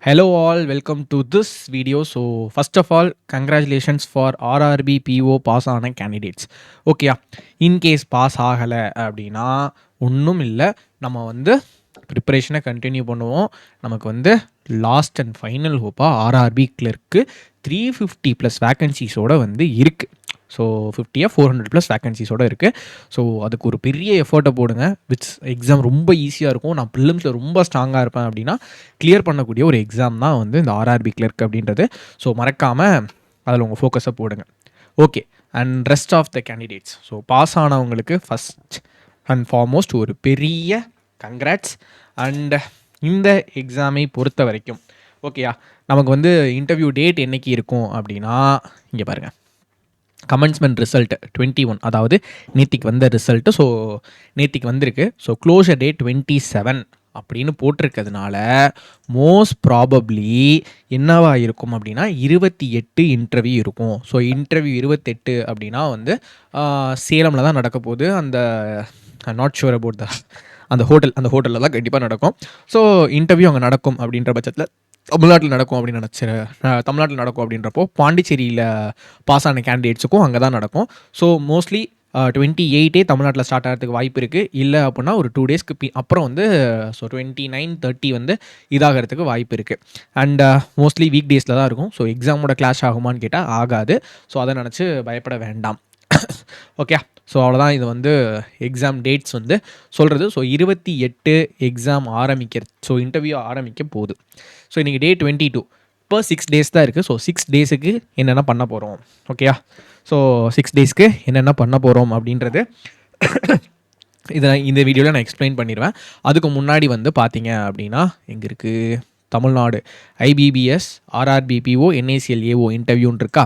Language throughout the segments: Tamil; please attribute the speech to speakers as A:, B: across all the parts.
A: Hello all, welcome to this video. So first of all, congratulations for RRB PO pass ஆன candidates. ஓகேயா, இன்கேஸ் பாஸ் ஆகலை அப்படின்னா ஒன்றும் இல்லை, நம்ம வந்து ப்ரிப்பரேஷனை கண்டினியூ பண்ணுவோம். நமக்கு வந்து லாஸ்ட் அண்ட் ஃபைனல் ஹோப்பாக ஆர்ஆர்பி கிளர்க்கு 350+ வேக்கன்சிஸோடு வந்து இருக்குது. ஸோ 400+ வேக்கன்சிஸோடு இருக்குது. ஸோ அதுக்கு ஒரு பெரிய எஃபர்ட்டை போடுங்க. விட்ஸ் எக்ஸாம் ரொம்ப ஈஸியாக இருக்கும். நான் ப்ரிலிம்ஸில் ரொம்ப ஸ்ட்ராங்காக இருப்பேன் அப்படின்னா கிளியர் பண்ணக்கூடிய ஒரு எக்ஸாம் தான் வந்து இந்த ஆர்ஆர்பி கிளர்க் அப்படின்றது. ஸோ மறக்காமல் அதில் உங்கள் ஃபோக்கஸை போடுங்க. Okay, and rest of the candidates, so pass ஆனவங்களுக்கு ஃபஸ்ட் அண்ட் ஃபார்மோஸ்ட் ஒரு பெரிய கங்க்ராட்ஸ். அண்ட் இந்த எக்ஸாமை பொறுத்த வரைக்கும் ஓகேயா, நமக்கு வந்து இன்டர்வியூ டேட் என்றைக்கு இருக்கும் அப்படின்னா, இங்கே பாருங்கள், கமென்ஸ்மெண்ட் ரிசல்ட் 21, அதாவது நேத்திக்கு வந்த ரிசல்ட்டு. ஸோ நேத்திக்கு வந்திருக்கு. ஸோ க்ளோஷர் டேட் 27 அப்படின்னு போட்டிருக்கிறதுனால மோஸ்ட் ப்ராபப்ளி என்னவா இருக்கும் அப்படின்னா 28 இன்டர்வியூ இருக்கும். ஸோ இன்டர்வியூ 28 அப்படின்னா வந்து சேலமில் தான் நடக்க போகுது. அந்த நாட் ஷுர் அபவுட் அந்த ஹோட்டலில் தான் கண்டிப்பாக நடக்கும். ஸோ இன்டர்வியூ அங்கே நடக்கும் அப்படின்ற பட்சத்தில் தமிழ்நாட்டில் நடக்கும் அப்படின்னு தமிழ்நாட்டில் நடக்கும் அப்படின்றப்போ பாண்டிச்சேரியில் பாஸ் ஆன கேண்டிடேட்ஸுக்கும் அங்கே தான் நடக்கும். ஸோ மோஸ்ட்லி 28 தமிழ்நாட்டில் ஸ்டார்ட் ஆகிறதுக்கு வாய்ப்பு இருக்குது. இல்லை அப்படின்னா ஒரு 2 டேஸ்க்கு அப்புறம் வந்து ஸோ 29, 30 வந்து இதாகிறதுக்கு வாய்ப்பு இருக்குது. அண்ட் மோஸ்ட்லி வீக் டேஸில் தான் இருக்கும். ஸோ எக்ஸாமோட கிளாஷ் ஆகுமான்னு கேட்டால் ஆகாது. ஸோ அதை நினச்சி பயப்பட வேண்டாம். ஓகே, ஸோ அவ்வளோதான். இது வந்து எக்ஸாம் டேட்ஸ் வந்து சொல்கிறது. ஸோ 28 எக்ஸாம் ஸோ இன்டர்வியூ ஆரம்பிக்க போகுது. ஸோ இன்றைக்கி டே 22, இப்போ 6 டேஸ் தான் இருக்குது. ஸோ 6 டேஸுக்கு என்னென்ன பண்ண போகிறோம், ஓகேயா? ஸோ 6 டேஸ்க்கு என்னென்ன பண்ண போகிறோம் அப்படின்றது இந்த வீடியோவில் நான் எக்ஸ்பிளைன் பண்ணிடுவேன். அதுக்கு முன்னாடி வந்து பார்த்தீங்க அப்படின்னா, எங்கே இருக்குது, தமிழ்நாடு ஐபிபிஎஸ் ஆர்ஆர்பிபிஓ என்ஏசிஎல்ஏஓ இன்டர்வியூன்னு இருக்கா,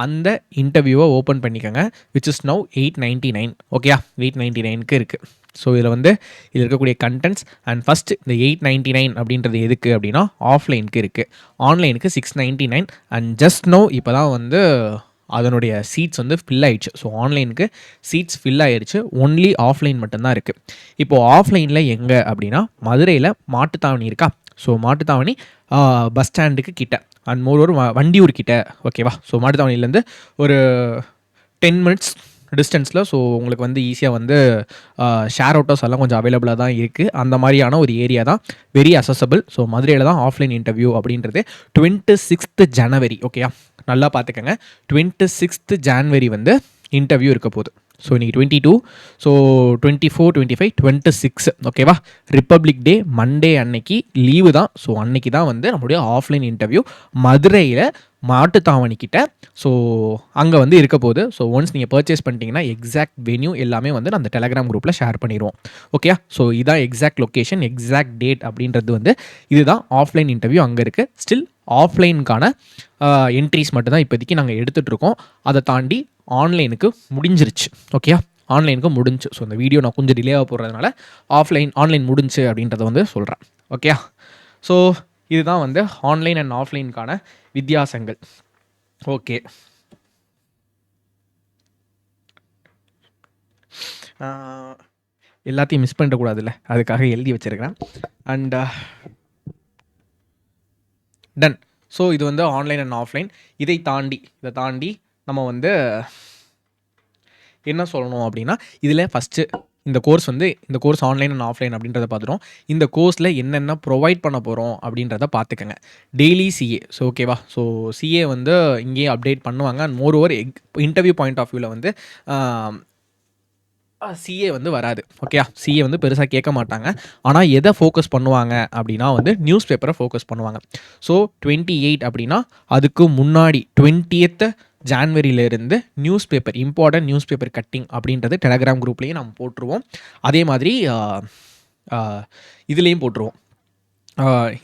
A: அந்த இன்டர்வியூவை ஓப்பன் பண்ணிக்கோங்க. Which is now 899. ஓகேயா, 899க்கு இருக்குது. ஸோ இதில் வந்து இதில் இருக்கக்கூடிய கண்டென்ட்ஸ் அண்ட் ஃபஸ்ட்டு இந்த 899 அப்படின்றது எதுக்கு அப்படின்னா ஆஃப்லைனுக்கு இருக்குது. ஆன்லைனுக்கு 699. அண்ட் ஜஸ்ட் நோ இப்போ தான் வந்து அதனுடைய சீட்ஸ் வந்து ஃபில் ஆகிடுச்சு. ஸோ ஆன்லைனுக்கு சீட்ஸ் ஃபில் ஆகிடுச்சு. ஒன்லி ஆஃப்லைன் மட்டும்தான் இருக்குது. இப்போது ஆஃப்லைனில் எங்கே அப்படின்னா மதுரையில் மாட்டுத்தாவணி இருக்கா. ஸோ மாட்டுத்தாவணி பஸ் ஸ்டாண்டுக்கு கிட்ட அண்ட் மோர் வண்டியூர் கிட்ட, ஓகேவா? ஸோ மாட்டுத்தாவணிலேருந்து ஒரு 10 மினிட்ஸ் டிஸ்டன்ஸில். ஸோ உங்களுக்கு வந்து ஈஸியாக வந்து ஷேர் ஆட்டோஸ் எல்லாம் கொஞ்சம் அவைலபிளாக தான் இருக்குது. அந்த மாதிரியான ஒரு ஏரியா தான், வெரி அசசபிள். ஸோ மதுரையில் தான் ஆஃப்லைன் இன்டர்வியூ அப்படின்றது 26 ஜனவரி. ஓகேயா, நல்லா பார்த்துக்கங்க. 26 ஜான்வரி வந்து இன்டர்வியூ இருக்க போகுது. ஸோ இன்றைக்கி 22, ஸோ 24, 25, 26, ஓகேவா? ரிப்பப்ளிக் டே மண்டே அன்னைக்கு லீவு தான். ஸோ அன்னைக்கு தான் வந்து நம்மளுடைய ஆஃப்லைன் இன்டர்வியூ மதுரையில் மாட்டுத்தாவணிக்கிட்ட. ஸோ அங்கே வந்து இருக்க போகுது. ஸோ ஒன்ஸ் நீங்கள் பர்ச்சேஸ் பண்ணிட்டீங்கன்னா எக்ஸாக்ட் வென்யூ எல்லாமே வந்து நான் அந்த டெலகிராம் குரூப்பில் ஷேர் பண்ணிடுவோம். ஓகேயா? ஸோ இதான் எக்ஸாக்ட் லொக்கேஷன், எக்ஸாக்ட் டேட் அப்படின்றது வந்து இதுதான். ஆஃப்லைன் இன்டர்வியூ அங்கே இருக்குது. ஸ்டில் ஆஃப்லைனுக்கான என்ட்ரிஸ் மட்டும் தான் இப்போதைக்கு நாங்கள் எடுத்துகிட்ருக்கோம். அதை தாண்டி ஆன்லைனுக்கு முடிஞ்சிருச்சு. ஓகேயா, ஆன்லைனுக்கு முடிஞ்சு. ஸோ இந்த வீடியோ நான் கொஞ்சம் டிலேவாக போடுறதுனால ஆன்லைன் முடிஞ்சு அப்படின்றத வந்து சொல்கிறேன். ஓகேயா, ஸோ இதுதான் வந்து ஆன்லைன் அண்ட் ஆஃப்லைனுக்கான வித்தியாசங்கள். ஓகே, எல்லாத்தையும் மிஸ் பண்ணிடக்கூடாதுல்ல, அதுக்காக எழுதி வச்சுருக்கிறேன். And ton. ஸோ இது வந்து ஆன்லைன் அண்ட் ஆஃப்லைன். இதை தாண்டி நம்ம வந்து என்ன சொல்லணும் அப்படின்னா, இதில் ஃபஸ்ட்டு இந்த கோர்ஸ் ஆன்லைன் அண்ட் ஆஃப்லைன் அப்படின்றத பார்த்துட்டோம். இந்த கோர்ஸில் என்னென்ன ப்ரொவைட் பண்ண போகிறோம் அப்படின்றத பார்த்துக்கங்க. Daily CA. ஸோ ஓகேவா, ஸோ சிஏ வந்து இங்கேயே அப்டேட் பண்ணுவாங்க. And moreover interview point of வியூவில் வந்து சிஏ வந்து வராது. ஓகே, சிஏ வந்து பெருசாக கேட்க மாட்டாங்க. ஆனால் எதை ஃபோக்கஸ் பண்ணுவாங்க அப்படின்னா வந்து நியூஸ் பேப்பரை ஃபோக்கஸ் பண்ணுவாங்க. ஸோ 28 அப்படின்னா அதுக்கு முன்னாடி 20th ஜான்வரியிலேருந்து newspaper, important newspaper cutting அப்படின்றது டெலகிராம் குரூப்லேயும் நம்ம போட்டுருவோம். அதே மாதிரி இதுலேயும் போட்டுருவோம்.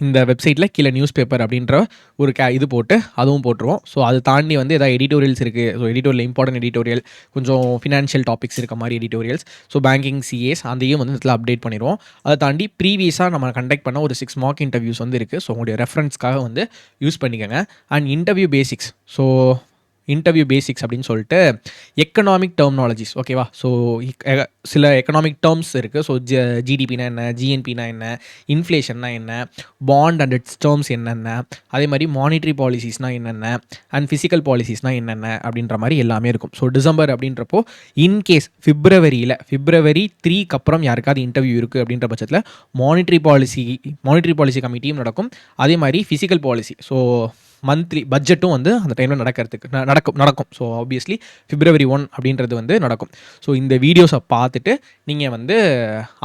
A: இந்த வெப்சைட்டில் கீழே நியூஸ் பேப்பர் அப்படின்ற ஒரு இது போட்டு அதுவும் போட்டுருவோம். ஸோ அது தாண்டி வந்து எதாவது எடிட்டோரியல்ஸ் இருக்குது. ஸோ எடிட்டோரியல் இம்பார்ட்டன்ட் எடிட்டோரியல், கொஞ்சம் ஃபினான்ஷியல் டாபிக்ஸ் இருக்க மாதிரி எடிட்டோரியல்ஸ், ஸோ பேங்கிங், சிஏஸ், அதையும் வந்து இதில் அப்டேட் பண்ணிடுவோம். அதை தாண்டி ப்ரீவியஸாக நம்ம கண்டக்ட் பண்ண ஒரு 6 மார்க் இன்டர்வியூஸ் வந்து இருக்குது. ஸோ உங்களுடைய ரெஃபரன்ஸ்க்காக வந்து யூஸ் பண்ணிக்கோங்க. And interview basics. So interview basics அப்படின்னு சொல்லிட்டு எக்கனாமிக் டெர்மினாலஜிஸ் ஓகேவா. ஸோ சில எக்கனாமிக் டேர்ம்ஸ் இருக்குது. ஸோ ஜிடிபினா என்ன, ஜிஎன்பினா என்ன, இன்ஃப்ளேஷன்னா என்ன, பாண்ட் அண்ட் இட்ஸ் டேர்ம்ஸ் என்னென்ன, அதே மாதிரி மானிட்ரி பாலிசிஸ்னால் என்னென்ன, அண்ட் ஃபிசிக்கல் பாலிசிஸ்னால் என்னென்ன அப்படின்ற மாதிரி எல்லாமே இருக்கும். ஸோ டிசம்பர் அப்படின்றப்போ இன்கேஸ் February 3க்கு அப்புறம் யாருக்காவது இன்டர்வியூ இருக்குது அப்படின்ற பட்சத்தில் மானிட்ரி பாலிசி கமிட்டியும் நடக்கும். அதே மாதிரி ஃபிசிக்கல் பாலிசி, ஸோ மந்த்லி பட்ஜெட்டும் வந்து அந்த டைமில் நடக்கும். ஸோ ஆப்வியஸ்லி February 1 அப்படின்றது வந்து நடக்கும். ஸோ இந்த வீடியோஸை பார்த்துட்டு நீங்கள் வந்து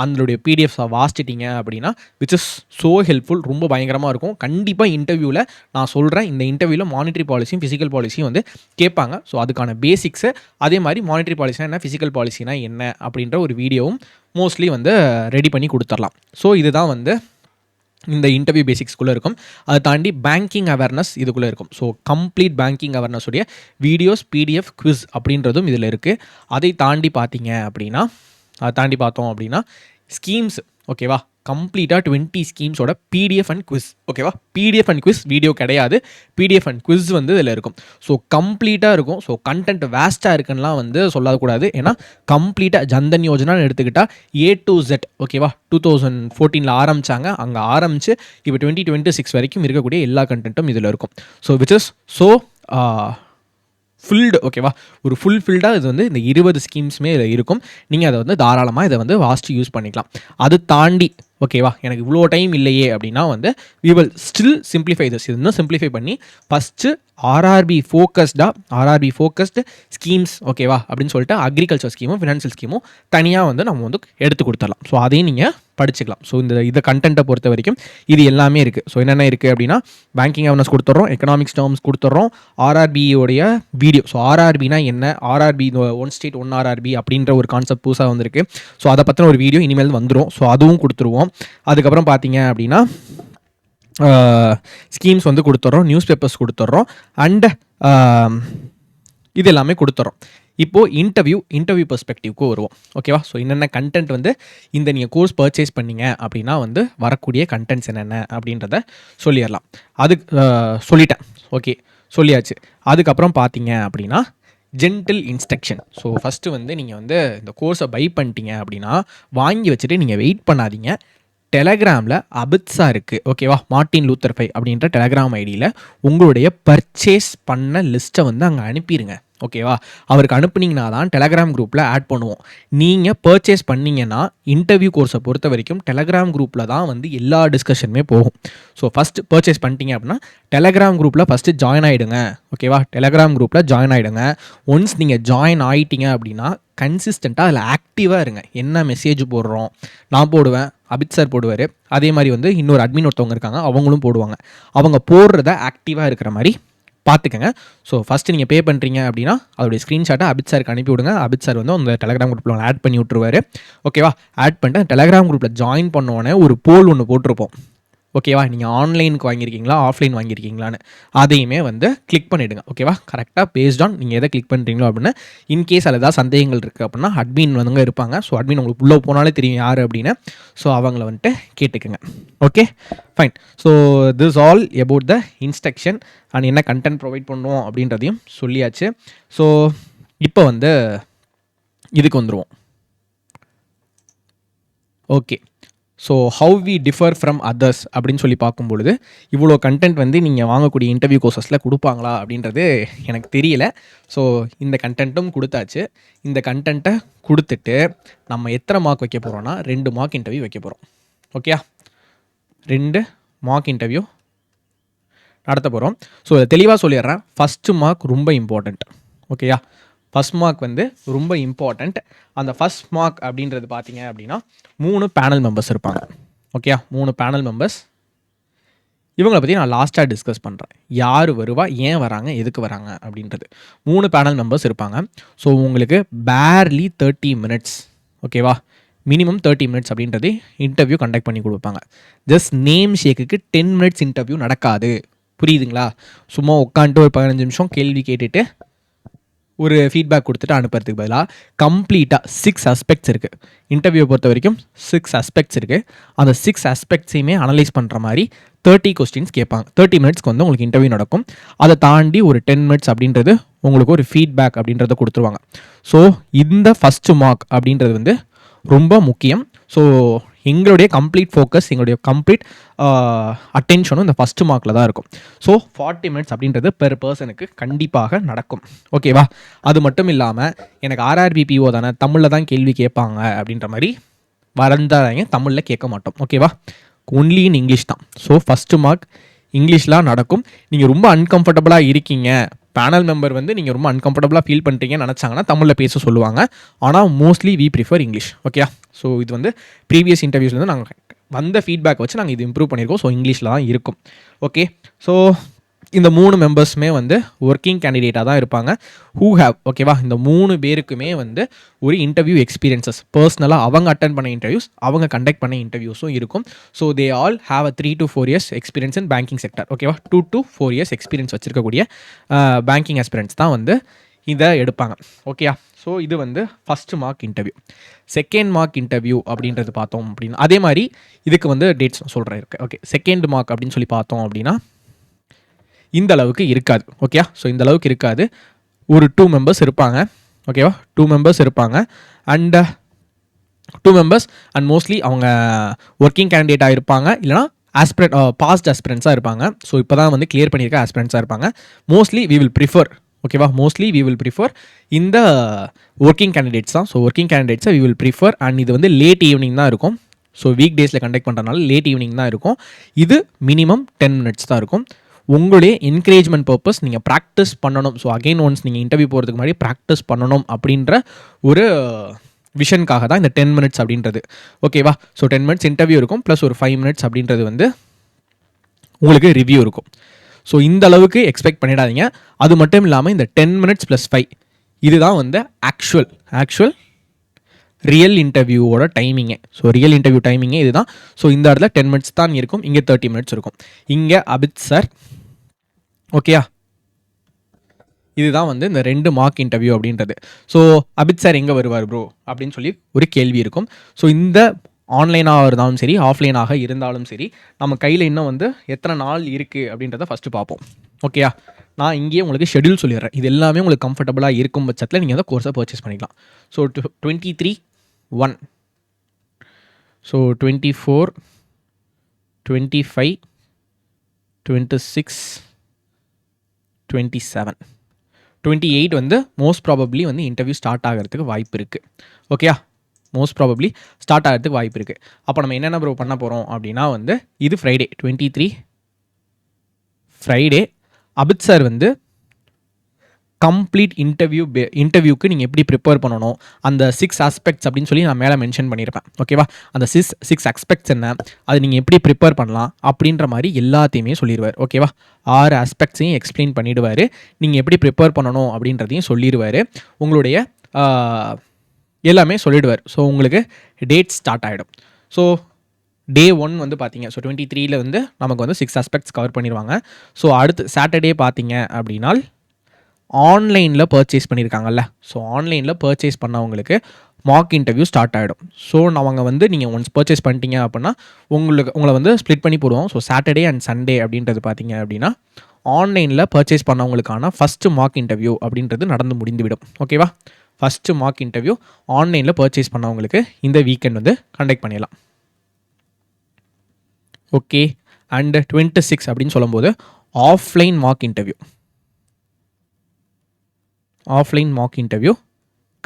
A: அதனுடைய பிடிஎஃப்ஸை வாசிச்சிட்டிங்க அப்படின்னா விச் இஸ் ஸோ ஹெல்ப்ஃபுல், ரொம்ப பயங்கரமாக இருக்கும். கண்டிப்பாக இன்டர்வியூவில் நான் சொல்கிறேன், இந்த இன்டர்வியூவில் மானிட்ரி பாலிசியும் ஃபிசிக்கல் பாலிசியும் வந்து கேட்பாங்க. ஸோ அதுக்கான பேசிக்ஸு, அதே மாதிரி மானிட்ரி பாலிசினா என்ன, ஃபிசிக்கல் பாலிசினா என்ன அப்படின்ற ஒரு வீடியோவும் மோஸ்ட்லி வந்து ரெடி பண்ணி கொடுத்துடலாம். ஸோ இதுதான் வந்து இந்த இன்டர்வியூ பேசிக்ஸ்குள்ளே இருக்கும். அதை தாண்டி பேங்கிங் அவேர்னஸ் இதுக்குள்ளே இருக்கும். ஸோ கம்ப்ளீட் பேங்கிங் அவேர்னஸ் உடைய வீடியோஸ், பிடிஎஃப், குவிஸ் அப்படின்றதும் இதில் இருக்குது. அதை தாண்டி பார்த்தோம் அப்படின்னா ஸ்கீம்ஸ் ஓகேவா, கம்ப்ளீட்டாக 20 ஸ்கீம்ஸோட பிடிஎஃப் அண்ட் குவிஸ் ஓகேவா. பிடிஎஃப் அண்ட் குவிஸ் வீடியோ கிடையாது, பிடிஎஃப் அண்ட் குவிஸ் வந்து இதில் இருக்கும். ஸோ கம்ப்ளீட்டாக இருக்கும். ஸோ கண்டென்ட் வேஸ்ட்டாக இருக்குன்னா வந்து சொல்லக்கூடாது. ஏன்னா கம்ப்ளீட்டாக ஜன்தன் யோஜனான்னு எடுத்துக்கிட்டால் A to Z ஓகேவா, 2014 ஆரம்பித்தாங்க, அங்கே ஆரம்பித்து இப்போ 2026 வரைக்கும் இருக்கக்கூடிய எல்லா கண்டென்ட்டும் இதில் இருக்கும். So which is so fooled ஓகேவா, ஒரு ஃபுல்ஃபில்டாக இது வந்து இந்த 20 ஸ்கீம்ஸுமே இதில் இருக்கும். நீங்கள் அதை வந்து தாராளமாக இதை வந்து வாசித்து யூஸ் பண்ணிக்கலாம். அது தாண்டி ஓகேவா, எனக்கு இவ்வளோ டைம் இல்லையே அப்படின்னா வந்து we will still simplify this. இது இன்னும் சிம்பிளிஃபை பண்ணி ஃபஸ்ட்டு ஆர்ஆர்பி ஃபோக்கஸ்டு ஸ்கீம்ஸ் ஓகேவா அப்படின்னு சொல்லிட்டு அக்ரிகல்ச்சர் ஸ்கீமும் ஃபினான்ஷியல் ஸ்கீமும் தனியாக வந்து நம்ம வந்து எடுத்து கொடுத்துடலாம். ஸோ அதையும் நீங்கள் படிச்சுக்கலாம். ஸோ இந்த கண்டென்ட்டை பொறுத்த வரைக்கும் இது எல்லாமே இருக்குது. ஸோ என்னென்ன இருக்குது அப்படின்னா பேங்கிங் அவேர்னஸ் கொடுத்துட்றோம், எக்கனாமிக்ஸ் டேர்ம்ஸ் கொடுத்துட்றோம், ஆர்ஆர்பியோடைய வீடியோ. ஸோ ஆர்ஆர்பினா என்ன, RRB one state one RRB அப்படின்ற ஒரு கான்செப்ட் புதுசாக வந்திருக்கு. ஸோ அதை பற்றின ஒரு வீடியோ இனிமேல் வந்துடும். ஸோ அதுவும் கொடுத்துருவோம். அதுக்கப்புறம் பார்த்தீங்க அப்படின்னா ஸ்கீம்ஸ் வந்து கொடுத்துட்றோம், நியூஸ் பேப்பர்ஸ் கொடுத்துட்றோம், அண்ட் இது எல்லாமே கொடுத்துட்றோம். இப்போது இன்டர்வியூ பெர்ஸ்பெக்டிவ்க்கு வருவோம் ஓகேவா. ஸோ என்னென்ன கண்டென்ட் வந்து இந்த நீங்கள் கோர்ஸ் பர்ச்சேஸ் பண்ணிங்க அப்படின்னா வந்து வரக்கூடிய கண்டென்ட்ஸ் என்னென்ன அப்படின்றத சொல்லிடலாம். அது சொல்லிட்டேன் ஓகே, சொல்லியாச்சு. அதுக்கப்புறம் பார்த்தீங்க அப்படின்னா ஜென்டில் இன்ஸ்ட்ரக்ஷன். ஸோ ஃபஸ்ட்டு வந்து நீங்கள் வந்து இந்த கோர்ஸை பை பண்ணிட்டீங்க அப்படின்னா வாங்கி வச்சுட்டு நீங்கள் வெயிட் பண்ணாதீங்க. டெலகிராமில் அபித்ஸா இருக்குது ஓகேவா, மார்ட்டின் லூத்தர் ஃபை அப்படின்ற டெலகிராம் ஐடியில் உங்களுடைய பர்ச்சேஸ் பண்ண லிஸ்ட்டை வந்து அங்கே அனுப்பிடுங்க ஓகேவா. அவருக்கு அனுப்புனீங்கன்னா தான் டெலகிராம் குரூப்பில் ஆட் பண்ணுவோம். நீங்கள் பர்ச்சேஸ் பண்ணிங்கன்னா இன்டர்வியூ கோர்ஸை பொறுத்த வரைக்கும் டெலகிராம் குரூப்பில் தான் வந்து எல்லா டிஸ்கஷனுமே போகும். ஸோ ஃபஸ்ட்டு பர்ச்சேஸ் பண்ணிட்டீங்க அப்படின்னா டெலகிராம் குரூப்பில் ஃபஸ்ட்டு ஜாயின் ஆகிடுங்க ஓகேவா. டெலகிராம் குரூப்பில் ஜாயின் ஆகிடுங்க. ஒன்ஸ் நீங்கள் ஜாயின் ஆகிட்டீங்க அப்படின்னா கன்சிஸ்டண்ட்டாக அதில் ஆக்டிவாக இருங்க. என்ன மெசேஜ் போடுறோம், நான் போடுவேன், அபித் சார் போடுவார், அதே மாதிரி வந்து இன்னொரு அட்மின் ஒருத்தவங்க இருக்காங்க, அவங்களும் போடுவாங்க. அவங்க போடுறத ஆக்டிவாக இருக்கிற மாதிரி பார்த்துக்கங்க. ஸோ ஃபஸ்ட்டு நீங்கள் பே பண்ணுறீங்க அப்படின்னா அதோடைய ஸ்க்ரீன்ஷாட்டை அபித் சாருக்கு அனுப்பி விடுங்க. அபித் சார் வந்து அந்த டெலகிராம் குரூப்பில் ஆட் பண்ணி விட்ருவார் ஓகேவா. ஆட் பண்ணிட்டு டெலகிராம் குரூப்பில் ஜாயின் பண்ணோடனே ஒரு போல் ஒன்று போட்டிருப்போம் ஓகேவா. நீங்கள் ஆன்லைனுக்கு வாங்கியிருக்கீங்களா, ஆஃப்லைன் வாங்கியிருக்கீங்களான்னு அதையுமே வந்து கிளிக் பண்ணிவிடுங்க ஓகேவா. கரெக்டாக பேஸ்ட் ஆன் நீங்கள் எதை கிளிக் பண்ணுறீங்களோ அப்படின்னு. இன்கேஸ் அதில் ஏதாவது சந்தேகங்கள் இருக்குது அப்படின்னா அட்மின் வந்து இருப்பாங்க. ஸோ அட்மின் உங்களுக்கு உள்ளே போனாலே தெரியும் யார் அப்படின்னு. ஸோ அவங்கள வந்துட்டு கேட்டுக்குங்க okay fine. So this all about the instruction and என்ன கண்டென்ட் ப்ரொவைட் பண்ணுவோம் அப்படின்றதையும் சொல்லியாச்சு. ஸோ இப்போ வந்து இதுக்கு வந்துடுவோம் okay. So how we differ from others அப்படின்னு சொல்லி பார்க்கும்பொழுது இவ்வளோ கண்டென்ட் வந்து நீங்கள் வாங்கக்கூடிய இன்டர்வியூ கோர்சஸில் கொடுப்பாங்களா அப்படின்றது எனக்கு தெரியல. ஸோ இந்த கண்டென்ட்டும் கொடுத்தாச்சு. இந்த கண்டென்ட்டை கொடுத்துட்டு நம்ம எத்தனை மார்க் வைக்க போகிறோன்னா 2 மார்க் இன்டர்வியூ வைக்க போகிறோம் ஓகேயா. 2 மார்க் இன்டர்வியூ நடத்த போகிறோம். ஸோ இதை தெளிவாக சொல்லிடுறேன். ஃபஸ்ட்டு மார்க் ரொம்ப இம்பார்ட்டண்ட் ஓகேயா. ஃபஸ்ட் மார்க் வந்து ரொம்ப இம்பார்ட்டண்ட். அந்த ஃபஸ்ட் மார்க் அப்படின்றது பார்த்தீங்க அப்படின்னா 3 பேனல் மெம்பர்ஸ் இருப்பாங்க ஓகேயா. 3 பேனல் மெம்பர்ஸ். இவங்களை பற்றி நான் லாஸ்ட்டாக டிஸ்கஸ் பண்ணுறேன். யார் வருவா, ஏன் வராங்க, எதுக்கு வராங்க அப்படின்றது. 3 பேனல் மெம்பர்ஸ் இருப்பாங்க. ஸோ உங்களுக்கு பேர்லி 30 மினிட்ஸ் ஓகேவா, மினிமம் 30 மினிட்ஸ் அப்படின்றது இன்டர்வியூ கண்டக்ட் பண்ணி கொடுப்பாங்க. ஜஸ்ட் நேம் ஷேக்குக்கு 10 மினிட்ஸ் இன்டர்வியூ நடக்காது, புரியுதுங்களா. சும்மா உட்காந்துட்டு ஒரு 15 நிமிஷம் கேள்வி கேட்டுட்டு ஒரு ஃபீட்பேக் கொடுத்துட்டு அனுப்புறதுக்கு பதிலாக கம்ப்ளீட்டாக 6 அஸ்பெக்ட்ஸ் இருக்குது. இன்டர்வியூவை பொறுத்த வரைக்கும் 6 அஸ்பெக்ட்ஸ் இருக்குது. அந்த 6 அஸ்பெக்ட்ஸையுமே அனலைஸ் பண்ணுற மாதிரி 30 கொஸ்டின்ஸ் கேட்பாங்க. 30 மினிட்ஸ்க்கு வந்து உங்களுக்கு இன்டர்வியூ நடக்கும். அதை தாண்டி ஒரு 10 மினிட்ஸ் அப்படின்றது உங்களுக்கு ஒரு ஃபீட்பேக் அப்படின்றத கொடுத்துருவாங்க. ஸோ இந்த ஃபஸ்ட்டு மார்க் அப்படின்றது வந்து ரொம்ப முக்கியம். ஸோ எங்களுடைய கம்ப்ளீட் ஃபோக்கஸ், எங்களுடைய கம்ப்ளீட் அட்டென்ஷனும் இந்த ஃபஸ்ட்டு மார்க்கில் தான் இருக்கும். ஸோ 40 மினிட்ஸ் அப்படின்றது பெர் பர்சனுக்கு கண்டிப்பாக நடக்கும். ஓகேவா? அது மட்டும் இல்லாமல் எனக்கு RRBPO தானே, தமிழில் தான் கேள்வி கேட்பாங்க அப்படின்ற மாதிரி வரந்தாங்க, தமிழில் கேட்க மாட்டோம். ஓகேவா? ஒன்லி இன் இங்கிலீஷ் தான். ஸோ ஃபஸ்ட்டு மார்க் இங்கிலீஷ்லாம் நடக்கும். நீங்கள் ரொம்ப அன்கம்ஃபர்டபுளாக இருக்கீங்க, பேனல் மெம்பர் வந்து நீங்கள் ரொம்ப அன்கம்ஃபர்டபுளாக ஃபீல் பண்ணுறீங்கன்னு நினச்சாங்கன்னா தமிழில் பேச சொல்லுவாங்க. ஆனால் மோஸ்ட்லி வி ப்ரிஃபர் இங்கிலீஷ். ஓகேயா? ஸோ இது வந்து ப்ரீவியஸ் இன்டர்வியூஸ்லேருந்து நாங்கள் வந்த ஃபீட்பேக் வச்சு நாங்கள் இது இம்ப்ரூவ் பண்ணியிருக்கோம். ஸோ இங்கிலீஷில் தான் இருக்கும். ஓகே, ஸோ இந்த 3 மெம்பர்ஸுமே வந்து ஒர்க்கிங் கேண்டிடேட்டாக தான் இருப்பாங்க. ஹூ ஹேவ், ஓகேவா, இந்த 3 பேருக்குமே வந்து ஒரு இன்டர்வியூ எக்ஸ்பீரியன்சஸ் பர்சனலாக அவங்க அட்டன் பண்ண இன்டர்வியூஸ், அவங்க கண்டக்ட் பண்ண இன்டர்வியூஸும் இருக்கும். So they all have a 3 to 4 years experience in banking sector. ஓகேவா? 2 to 4 years எக்ஸ்பீரியன்ஸ் வச்சிருக்கக்கூடிய பேங்கிங் ஆஸ்பிரண்ட்ஸ் தான் வந்து இதை எடுப்பாங்க. ஓகேயா? ஸோ இது வந்து first mark interview. Second mark interview அப்படின்றது பார்த்தோம் அப்படின்னா அதே மாதிரி இதுக்கு வந்து டேட்ஸ் சொல்கிறேன் இருக்குது. ஓகே, செகண்ட் மார்க் அப்படின்னு சொல்லி பார்த்தோம் அப்படின்னா இந்த அளவுக்கு இருக்காது. ஓகேயா? ஸோ இந்த அளவுக்கு இருக்காது. ஒரு 2 மெம்பர்ஸ் இருப்பாங்க. ஓகேவா? 2 மெம்பர்ஸ் இருப்பாங்க. அண்ட் 2 மெம்பர்ஸ் அண்ட் மோஸ்ட்லி அவங்க ஒர்க்கிங் கேண்டிடேட்டாக இருப்பாங்க, இல்லைனா ஆஸ்பிரண்ட் பாஸ்ட் ஆஸ்பிரண்ட்ஸாக இருப்பாங்க. ஸோ இப்போ தான் வந்து கிளியர் பண்ணியிருக்க ஆஸ்பிரண்ட்ஸாக இருப்பாங்க. மோஸ்ட்லி வி வில் ப்ரிஃபர், ஓகேவா, மோஸ்ட்லி வி வில் ப்ரிஃபர் இந்த ஒர்க்கிங் கேண்டிடேட்ஸ் தான். ஸோ ஒர்க்கிங் கேண்டிடேட்ஸை வி வில் ப்ரிஃபர். அண்ட் இது வந்து லேட் ஈவினிங் தான் இருக்கும். ஸோ வீக் டேஸில் கண்டக்ட் பண்ணுறதுனால லேட் ஈவினிங் தான் இருக்கும். இது மினிமம் 10 மினிட்ஸ் தான் இருக்கும். உங்களுடைய என்கரேஜ்மெண்ட் பர்பஸ் நீங்கள் ப்ராக்டிஸ் பண்ணணும். ஸோ அகெயின் ஒன்ஸ் நீங்கள் இன்டர்வியூ போகிறதுக்கு முன்னாடி ப்ராக்டிஸ் பண்ணணும் அப்படின்ற ஒரு விஷனுக்காக தான் இந்த 10 மினிட்ஸ் அப்படின்றது. ஓகேவா? ஸோ 10 மினிட்ஸ் இன்டர்வியூ இருக்கும், ப்ளஸ் ஒரு 5 மினிட்ஸ் அப்படின்றது வந்து உங்களுக்கு ரிவ்யூ இருக்கும். ஸோ இந்த அளவுக்கு எக்ஸ்பெக்ட் பண்ணிடாதீங்க. அது மட்டும் இல்லாமல் இந்த 10 மினிட்ஸ் ப்ளஸ் 5 இதுதான் வந்து ஆக்சுவல் ரியல் இன்டர்வியூவோட டைமிங்கே. ஸோ ரியல் இன்டர்வியூ டைமிங்கே இதுதான். ஸோ இந்த இடத்துல 10 மினிட்ஸ் தான் இருக்கும், இங்கே 30 மினிட்ஸ் இருக்கும். இங்கே அபித் சார், ஓகேயா, இதுதான் வந்து இந்த 2 மார்க் இன்டர்வியூ அப்படின்றது. ஸோ அபித் சார் எங்கே வருவார் ப்ரோ அப்படின்னு சொல்லி ஒரு கேள்வி இருக்கும். ஸோ இந்த ஆன்லைனாக இருந்தாலும் சரி, ஆஃப்லைனாக இருந்தாலும் சரி, நம்ம கையில் இன்னும் வந்து எத்தனை நாள் இருக்குது அப்படின்றத ஃபஸ்ட்டு பார்ப்போம். ஓகேயா? நான் இங்கேயே உங்களுக்கு ஷெடியூல் சொல்லிடுறேன். இது எல்லாமே உங்களுக்கு கம்ஃபர்டபுளாக இருக்கும் பட்சத்தில் நீங்கள் அந்த கோர்ஸை பர்ச்சேஸ் பண்ணிக்கலாம். ஸோ 23/1, ஸோ 24, 25, 26, 27, 28 வந்து மோஸ்ட் ப்ராபப்ளி வந்து இன்டர்வியூ ஸ்டார்ட் ஆகிறதுக்கு வாய்ப்பு இருக்குது. ஓகேயா? மோஸ்ட் ப்ராபப்ளி ஸ்டார்ட் ஆகிறதுக்கு வாய்ப்பு இருக்குது. அப்போ நம்ம என்னென்ன ப்ரோ பண்ண போகிறோம் அப்படின்னா வந்து இது ஃப்ரைடே 23 ஃப்ரைடே அபித் சார் வந்து கம்ப்ளீட் இன்டர்வியூக்கு நீங்கள் எப்படி ப்ரிப்பேர் பண்ணணும், அந்த 6 ஆஸ்பெக்ட்ஸ் அப்படின்னு சொல்லி நான் மேலே மென்ஷன் பண்ணியிருப்பேன். ஓகேவா? அந்த 6 ஆஸ்பெக்ட்ஸ் என்ன, அது நீங்கள் எப்படி ப்ரிப்பேர் பண்ணலாம் அப்படின்ற மாதிரி எல்லாத்தையுமே சொல்லிடுவார். ஓகேவா? 6 ஆஸ்பெக்ட்ஸையும் எக்ஸ்பிளைன் பண்ணிவிடுவார். நீங்கள் எப்படி ப்ரிப்பேர் பண்ணணும் அப்படின்றதையும் சொல்லிடுவார். உங்களுடைய எல்லாமே சொல்லிடுவார். ஸோ உங்களுக்கு டேட் ஸ்டார்ட் ஆகிடும். ஸோ டே 1 வந்து பார்த்தீங்க, ஸோ 23 வந்து நமக்கு வந்து 6 ஆஸ்பெக்ட்ஸ் கவர் பண்ணிடுவாங்க. ஸோ அடுத்து சாட்டர்டே பார்த்தீங்க அப்படின்னா ஆன்லைனில் பர்ச்சேஸ் பண்ணியிருக்காங்கல்ல, ஸோ ஆன்லைனில் பர்ச்சேஸ் பண்ணவங்களுக்கு மார்க் இன்டர்வியூ ஸ்டார்ட் ஆகிடும். ஸோ அவங்க வந்து நீங்கள் ஒன்ஸ் பர்ச்சேஸ் பண்ணிட்டீங்க அப்படின்னா உங்களை வந்து ஸ்ப்ளிட் பண்ணி போடுவோம். ஸோ சாட்டர்டே அண்ட் சண்டே அப்படின்றது பார்த்தீங்க அப்படின்னா ஆன்லைனில் பர்ச்சேஸ் பண்ணவங்களுக்கான ஃபஸ்ட்டு மார்க் இன்டர்வியூ அப்படின்றது நடந்து முடிந்துவிடும். ஓகேவா? ஃபஸ்ட்டு மார்க் இன்டர்வியூ ஆன்லைனில் பர்ச்சேஸ் பண்ணவங்களுக்கு இந்த வீக்கெண்ட் வந்து கண்டக்ட் பண்ணிடலாம். ஓகே, அண்ட் 26 அப்படின்னு சொல்லும்போது ஆஃப்லைன் மார்க் இன்டர்வியூ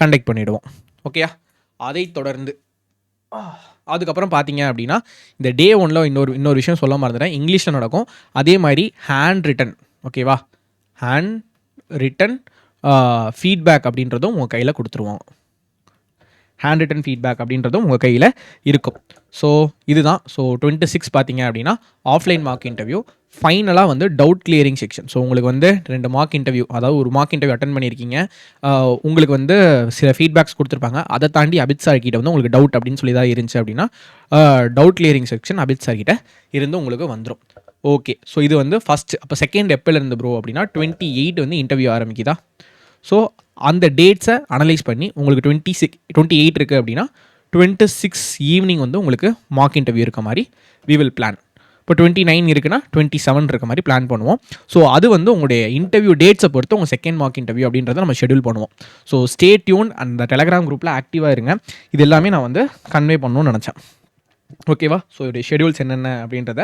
A: கண்டக்ட் பண்ணிவிடுவோம். ஓகேயா? அதை தொடர்ந்து அதுக்கப்புறம் பார்த்தீங்க அப்படின்னா இந்த டே 1ல் இன்னொரு விஷயம் சொல்ல மறந்துட்டேன், இங்கிலீஷில் நடக்கும். அதே மாதிரி ஹேண்ட் ரிட்டன், ஓகேவா, ஹேண்ட் ரிட்டன் ஃபீட்பேக் அப்படின்றதும் உங்கள் கையில் கொடுத்துருவாங்க. ஹேண்ட் ரிட்டன் ஃபீட்பேக் அப்படின்றதும் உங்கள் கையில் இருக்கும். ஸோ இதுதான். ஸோ 26 பார்த்தீங்க அப்படின்னா ஆஃப்லைன் மார்க் இன்டர்வியூ. ஃபைனலாக வந்து டவுட் கிளியரிங் செக்ஷன். ஸோ உங்களுக்கு வந்து 2 மார்க் இன்டர்வியூ, அதாவது ஒரு மார்க் இன்டர்வியூ அட்டன் பண்ணியிருக்கீங்க, உங்களுக்கு வந்து சில ஃபீட்பேக்ஸ் கொடுத்துருப்பாங்க. அதை தாண்டி அபித் சார் கிட்ட வந்து உங்களுக்கு டவுட் அப்படின்னு சொல்லி தான் இருந்துச்சு அப்படின்னா doubt clearing section Abid sir கிட்ட இருந்து உங்களுக்கு வந்துடும். ஓகே, ஸோ இது வந்து ஃபஸ்ட்டு. அப்போ செகண்ட் எப்போலேருந்து ப்ரோ அப்படின்னா 28 வந்து இன்டர்வியூ ஆரம்பிக்குதா? ஸோ அந்த டேட்ஸை அனலைஸ் பண்ணி உங்களுக்கு 28 இருக்குது அப்படின்னா 26 ஈவினிங் வந்து உங்களுக்கு மார்க் இன்டர்வியூ இருக்க மாதிரி வி வில் பிளான். இப்போ 29 இருக்குன்னா 27 இருக்க மாதிரி பிளான் பண்ணுவோம். ஸோ அது வந்து உங்களுடைய இன்டர்வியூ டேட்ஸை பொறுத்து உங்கள் செகண்ட் மார்க் இன்டர்வியூ அப்படின்றத நம்ம ஷெடியூல் பண்ணுவோம். ஸோ ஸ்டே டியூன், அந்த டெலகிராம் குரூப்பில் ஆக்டிவாக இருங்க. இது எல்லாமே நான் வந்து கன்வே பண்ணணும்னு நினச்சேன். ஓகேவா? ஸோ இதோடைய ஷெடியூல்ஸ் என்னென்ன அப்படின்றத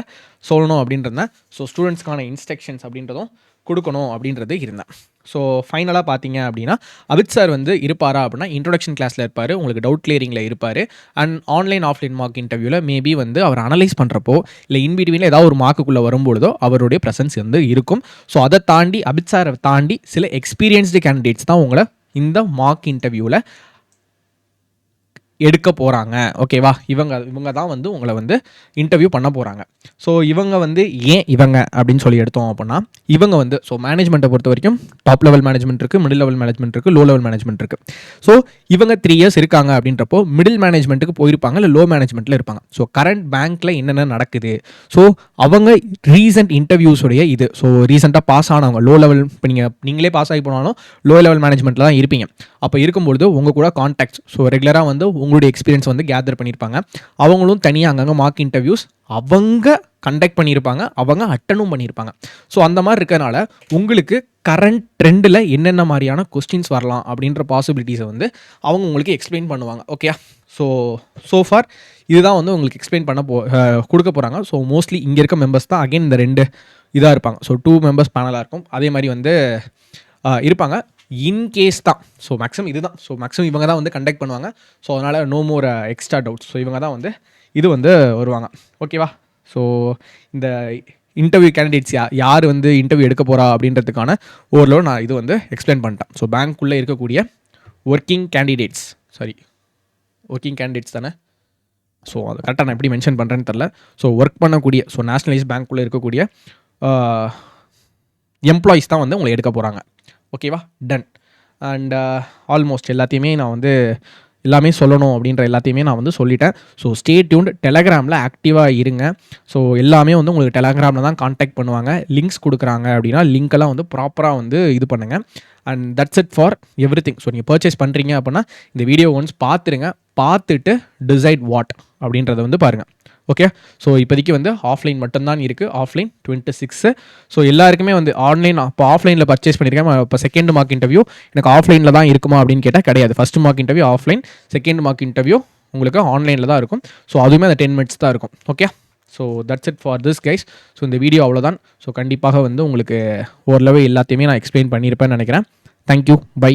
A: சொல்லணும் அப்படின்றத, ஸோ ஸ்டூடெண்ட்ஸ்க்கான இன்ஸ்ட்ரக்ஷன்ஸ் அப்படின்றதும் கொடுக்கணும் அப்படின்றது இருந்தேன். ஸோ ஃபைனலாக பார்த்தீங்க அப்படின்னா அபித் சார் வந்து இருப்பாரா அப்படின்னா இன்ட்ரொடக்ஷன் கிளாஸில் இருப்பார், உங்களுக்கு டவுட் கிளியரிங்கில் இருப்பார், அண்ட் ஆன்லைன் ஆஃப்லைன் மார்க் இன்டர்வியூவில் மேபி வந்து அவர் அனலைஸ் பண்ணுறப்போ இல்லை இன்பிட்வீனில் ஏதாவது ஒரு மார்க்குள்ளே வரும்பொழுதோ அவருடைய ப்ரெசன்ஸ் வந்து இருக்கும். ஸோ அதை தாண்டி அபித் சாரை தாண்டி சில எக்ஸ்பீரியன்ஸ்டு கேண்டிடேட்ஸ் தான் உங்களை இந்த மார்க் இன்டர்வியூவில் எடுக்க போகிறாங்க. ஓகேவா? இவங்க தான் வந்து உங்களை வந்து இன்டர்வியூ பண்ண போகிறாங்க. ஸோ இவங்க வந்து ஏன் இவங்க அப்படின்னு சொல்லி எடுத்தோம் அப்படின்னா, இவங்க வந்து ஸோ மேனேஜ்மெண்ட்டை பொறுத்த வரைக்கும் டாப் லெவல் மேனேஜ்மெண்ட் இருக்குது, மிடில் லெவல் மேனேஜ்மெண்ட் இருக்குது, லோ லெவல் மேனேஜ்மெண்ட் இருக்குது. ஸோ இவங்க 3 இயர்ஸ் இருக்காங்க அப்படின்றப்போ மிடில் மேனேஜ்மெண்ட்டுக்கு போயிருப்பாங்க, இல்லை லோ மேனேஜ்மெண்ட்டில் இருப்பாங்க. ஸோ கரண்ட் பேங்க்கில் என்னென்ன நடக்குது, ஸோ அவங்க ரீசெண்ட் இன்டர்வியூஸுடைய இது, ஸோ ரீசெண்டாக பாஸ் ஆனவங்க லோ லெவல், இப்போ நீங்களே பாஸ் ஆகி போனாலும் லோ லெவல் மேனேஜ்மெண்ட்டில் தான் இருப்பீங்க. அப்போ இருக்கும்பொழுது உங்கள் கூட கான்டாக்ட்ஸ், ஸோ ரெகுலராக வந்து உங்களுடைய எக்ஸ்பீரியன்ஸ் வந்து கேதர் பண்ணியிருப்பாங்க. அவங்களும் தனியாக அங்கங்கே மார்க் இன்டர்வியூஸ் அவங்க கண்டக்ட் பண்ணியிருப்பாங்க, அவங்க அட்டனும் பண்ணியிருப்பாங்க. ஸோ அந்த மாதிரி இருக்கனால உங்களுக்கு கரண்ட் ட்ரெண்டில் என்னென்ன மாதிரியான கொஸ்டின்ஸ் வரலாம் அப்படின்ற பாசிபிலிட்டிஸை வந்து அவங்க உங்களுக்கு எக்ஸ்பிளைன் பண்ணுவாங்க. ஓகே? ஸோ ஃபார் இதுதான் வந்து உங்களுக்கு எக்ஸ்பிளைன் பண்ண கொடுக்க போகிறாங்க. ஸோ மோஸ்ட்லி இங்கே இருக்க மெம்பர்ஸ் தான் அகைன் இந்த 2 இதாக இருப்பாங்க. ஸோ 2 மெம்பர்ஸ் பேனலாக இருக்கும். அதே மாதிரி வந்து இருப்பாங்க. இன்கேஸ் தான், ஸோ மேக்ஸிமம் இது தான், ஸோ மேக்ஸிமம் இவங்க தான் வந்து கண்டக்ட் பண்ணுவாங்க. ஸோ அதனால் no more extra doubts. So இவங்க தான் வந்து இது வந்து வருவாங்க. ஓகேவா? ஸோ இந்த இன்டர்வியூ கேண்டிடேட்ஸ் யார் வந்து இன்டர்வியூ எடுக்க போகிறா அப்படின்றதுக்கான ஓரளவு நான் இது வந்து எக்ஸ்பிளைன் பண்ணிட்டேன். ஸோ பேங்க்குள்ளே இருக்கக்கூடிய ஒர்க்கிங் கேண்டிடேட்ஸ் தானே? ஸோ அது கரெக்டாக நான் எப்படி மென்ஷன் பண்ணுறேன்னு தெரில. ஸோ ஒர்க் பண்ணக்கூடிய, ஸோ நேஷ்னலைஸ் பேங்க்குள்ளே இருக்கக்கூடிய எம்ப்ளாயீஸ் தான் வந்து உங்களை எடுக்க போகிறாங்க. ஓகேவா? டன். அண்ட் ஆல்மோஸ்ட் எல்லாத்தையுமே நான் வந்து எல்லாமே சொல்லணும் அப்படின்ற எல்லாத்தையுமே நான் வந்து சொல்லிட்டேன். ஸோ ஸ்டே டியூன்ட், டெலகிராமில் ஆக்டிவாக இருங்க. ஸோ எல்லாமே வந்து உங்களுக்கு டெலகிராமில் தான் கான்டாக்ட் பண்ணுவாங்க. லிங்க்ஸ் கொடுக்குறாங்க அப்படின்னா லிங்க்கெல்லாம் வந்து ப்ராப்பராக வந்து இது பண்ணுங்கள். And that's it for everything. So நீங்கள் பர்ச்சேஸ் பண்ணுறீங்க அப்படின்னா இந்த வீடியோ ஒன்ஸ் பார்த்துருங்க, பார்த்துட்டு டிசைட் வாட் அப்படின்றத வந்து பாருங்கள். ஓகே? ஸோ இப்போதைக்கு வந்து ஆஃப்லைன் மட்டும்தான் இருக்குது. ஆஃப்லைன் 26. ஸோ எல்லாருக்குமே வந்து ஆன்லைன், இப்போ ஆஃப்லைனில் பர்ச்சேஸ் பண்ணியிருக்கேன். இப்போ செகண்ட் மார்க் இன்டர்வியூ எனக்கு ஆஃப்லைனில் தான் இருக்குமா அப்படின்னு கேட்டால் கிடையாது. First mark interview offline, second mark interview உங்களுக்கு ஆன்லைனில் தான் இருக்கும். ஸோ அதுவுமே அந்த 10 minutes தான் இருக்கும். Okay? So that's it for this guys. So இந்த வீடியோ அவ்வளோதான். ஸோ கண்டிப்பாக வந்து உங்களுக்கு ஓரளவு எல்லாத்தையுமே நான் எக்ஸ்பிளைன் பண்ணியிருப்பேன்னு நினைக்கிறேன். Thank you, by.